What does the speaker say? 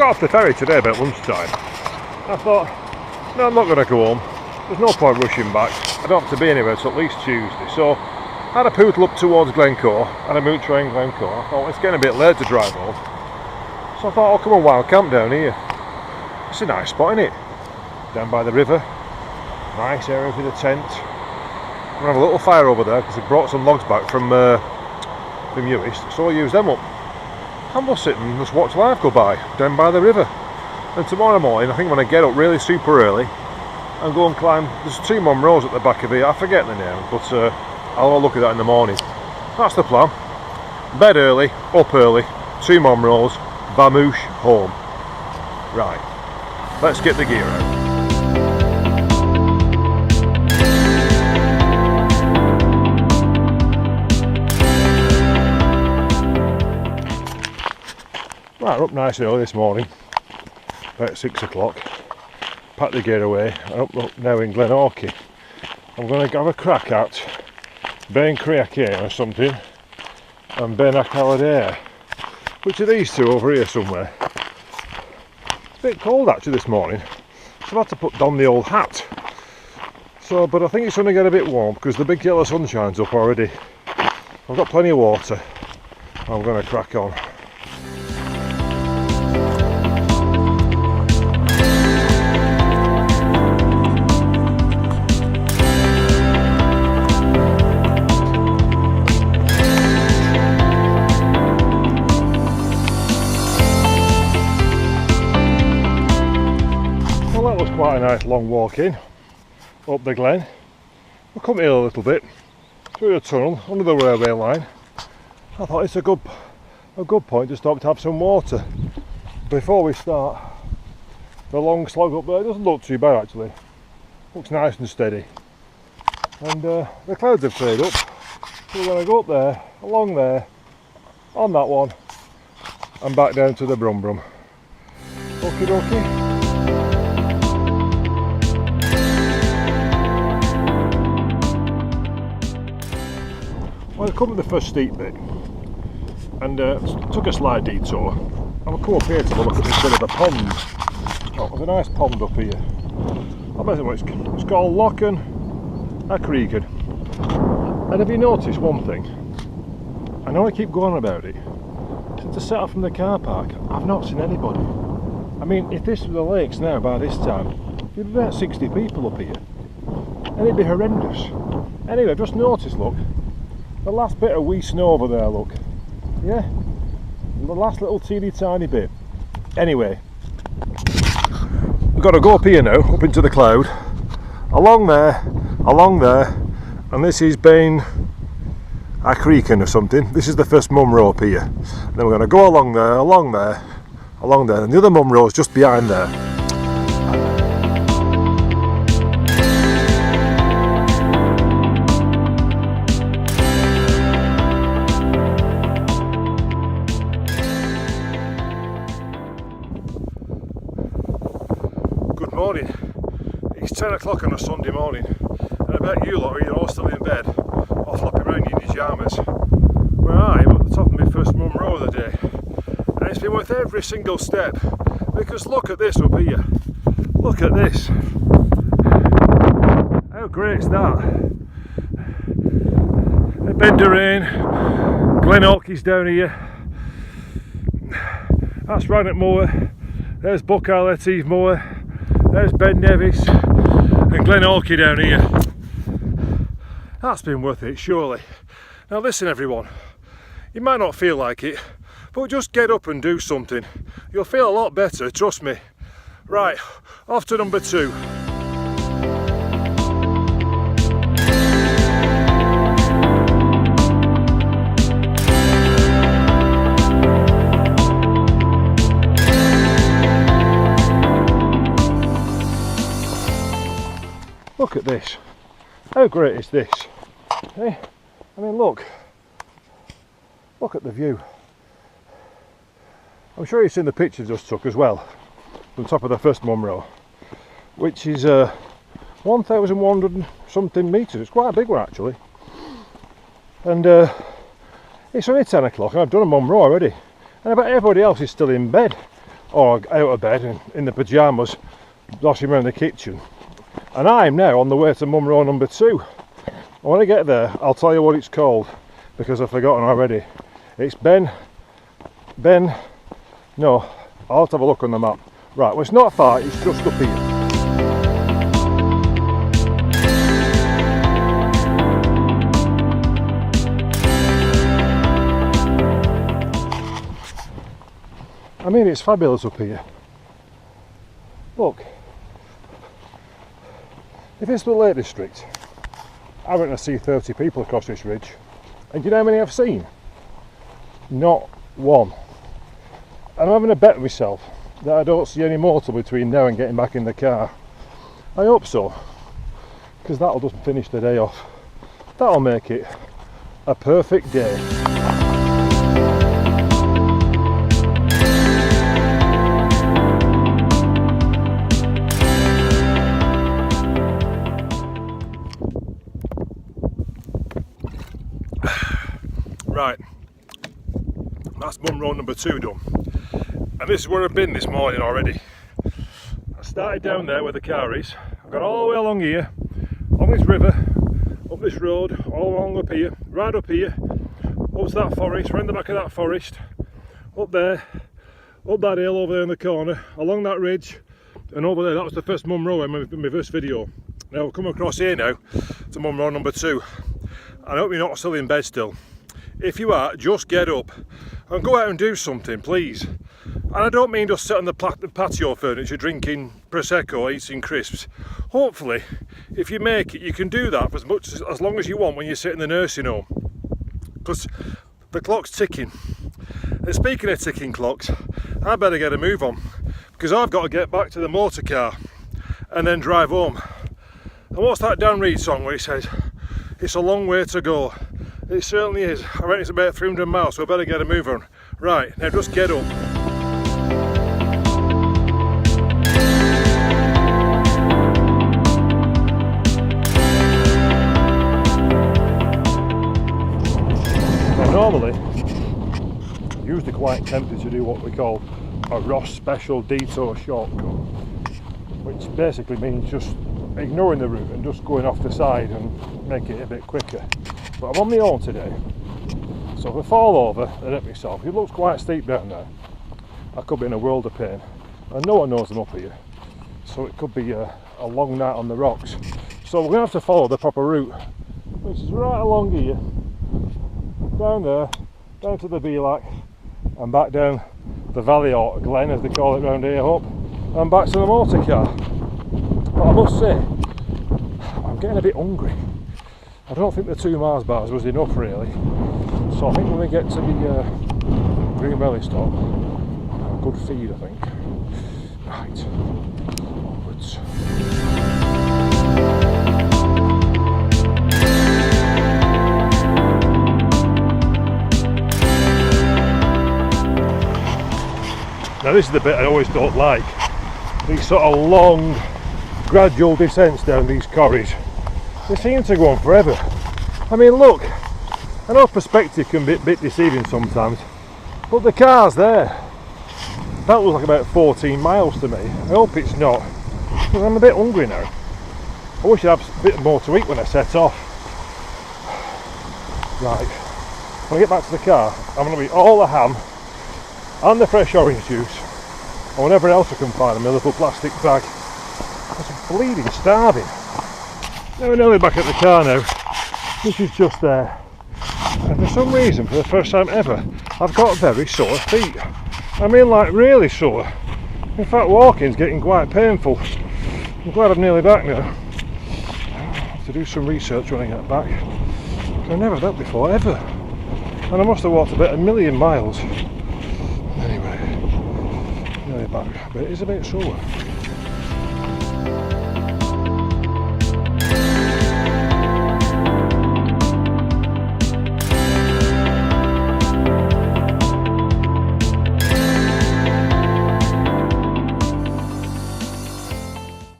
got off the ferry today about lunchtime. I thought, no, I'm not going to go home. There's no point rushing back. I don't have to be anywhere till at least Tuesday. So I had a poodle up towards Glencoe, and a munro in Glencoe. I thought, it's getting a bit late to drive home. So I thought, I'll come and wild camp down here. It's a nice spot, isn't it? Down by the river. Nice area for the tent. I'm going to have a little fire over there because I brought some logs back from Uist, so I'll use them up. And we'll sit and just watch life go by down by the river. And tomorrow morning, I think I'm going to get up really super early and go and climb. There's 2 munros at the back of here, I forget the name, but I'll have a look at that in the morning. That's the plan. Bed early, up early, 2 munros, vamoosh, home. Right, let's get the gear out. Right, we're up nice early this morning, about 6 o'clock. Pack the gear away. I'm up now in Glenorchy. I'm going to have a crack at Beinn Chreachain or something, and Beinn Achaladair, which are these two over here somewhere. It's a bit cold actually this morning, so I've had to put on the old hat. So, but I think it's going to get a bit warm because the big yellow sun shines up already. I've got plenty of water. I'm going to crack on. Quite a nice long walk in, up the glen. We'll come here a little bit, through the tunnel, under the railway line. I thought it's a good point to stop to have some water before we start the long slog up there. It doesn't look too bad actually, looks nice and steady. And the clouds have cleared up, so we're going to go up there, along there, on that one, and back down to the Brum Brum. Okie dokie. Well, I come to the first steep bit and took a slight detour. I'll come up here to have a look at this bit of a pond. Oh, there's a nice pond up here. It's called Chreachain and And have you noticed one thing? I know I keep going on about it. Since I set off from the car park, I've not seen anybody. I mean, if this was the lakes now by this time, you'd be about 60 people up here. And it'd be horrendous. Anyway, I've just noticed, look. The last bit of wee snow over there, look. Yeah? The last little teeny tiny bit. Anyway, we've got to go up here now, up into the cloud. Along there, and this is Beinn Achaladair or something. This is the first munro up here. Then we're going to go along there, and the other munro is just behind there. Morning. It's 10 o'clock on a Sunday morning, and I bet you lot are either all still in bed or flopping around in your pyjamas. Where I'm at the top of my first munro of the day, and it's been worth every single step because look at this up here. Look at this. How great is that? Beinn, Glenorchy's down here. That's Rannoch Moor. There's Buckhall Moor. There's Ben Nevis and Glenorchy down here. That's been worth it, surely. Now listen everyone, you might not feel like it, but just get up and do something. You'll feel a lot better, trust me. Right, off to number 2. Look at this. How great is this? Eh? I mean, look at the view. I'm sure you've seen the pictures I just took as well from the top of the first munro, which is 1,100 something metres. It's quite a big one actually. And it's only 10 o'clock and I've done a munro already. And I bet everybody else is still in bed. or out of bed and in the pyjamas, doshing around the kitchen. And I'm now on the way to Munro number 2. When I get there, I'll tell you what it's called, because I've forgotten already. It's no, I'll have to have a look on the map. Right, well, it's not far, it's just up here. I mean, it's fabulous up here. Look, if it's the Lake District, I reckon I see 30 people across this ridge. And do you know how many I've seen? Not one. And I'm having a bet with myself that I don't see any more till between now and getting back in the car. I hope so, because that'll just finish the day off. That'll make it a perfect day. Right, that's Munro number 2 done, and this is where I've been this morning already. I started down there where the car is. I've got all the way along here, on this river, up this road, all along up here, right up here, up to that forest, round the back of that forest, up there, up that hill over there in the corner, along that ridge, and over there. That was the first Munro in my first video. Now I've come across here now to Munro number 2. I hope you're not still in bed still. If you are, just get up and go out and do something, please. And I don't mean just sit on the patio furniture drinking Prosecco, eating crisps. Hopefully, if you make it, you can do that for as long as you want when you sit in the nursing home. Because the clock's ticking. And speaking of ticking clocks, I better get a move on, because I've got to get back to the motor car and then drive home. And what's that Dan Reid song where he says, "It's a long way to go"? It certainly is. I reckon it's about 300 miles, so I better get a move on. Right, now just get up. Now normally, I'm usually quite tempted to do what we call a Ross Special Detour shortcut, which basically means just ignoring the route and just going off the side and make it a bit quicker. But I'm on my own today, so if I fall over and hit myself, it looks quite steep down there, I could be in a world of pain, and no one knows I'm up here, so it could be a long night on the rocks. So we're going to have to follow the proper route, which is right along here, down there, down to the Beelac, and back down the valley, or glen as they call it round here, up, and back to the motor car. But I must say, I'm getting a bit hungry. I don't think the 2 Mars bars was enough really, so I think when we get to the Green Belly stop, a good feed I think. Right, onwards. Now this is the bit I always don't like, these sort of long, gradual descents down these corries. They seem to go on forever. I mean, look, I know perspective can be a bit deceiving sometimes, but the car's there. That looks like about 14 miles to me. I hope it's not, because I'm a bit hungry now. I wish I'd have a bit more to eat when I set off. Right, when I get back to the car, I'm going to eat all the ham and the fresh orange juice, or whatever else I can find in my little plastic bag. I'm bleeding starving. Now we're nearly back at the car now. This is just there. And for some reason, for the first time ever, I've got very sore feet. I mean, like really sore. In fact, walking's getting quite painful. I'm glad I'm nearly back now. I have to do some research when I get back. I've never had that before, ever. And I must have walked about 1,000,000 miles. Anyway, nearly back, but it is a bit sore.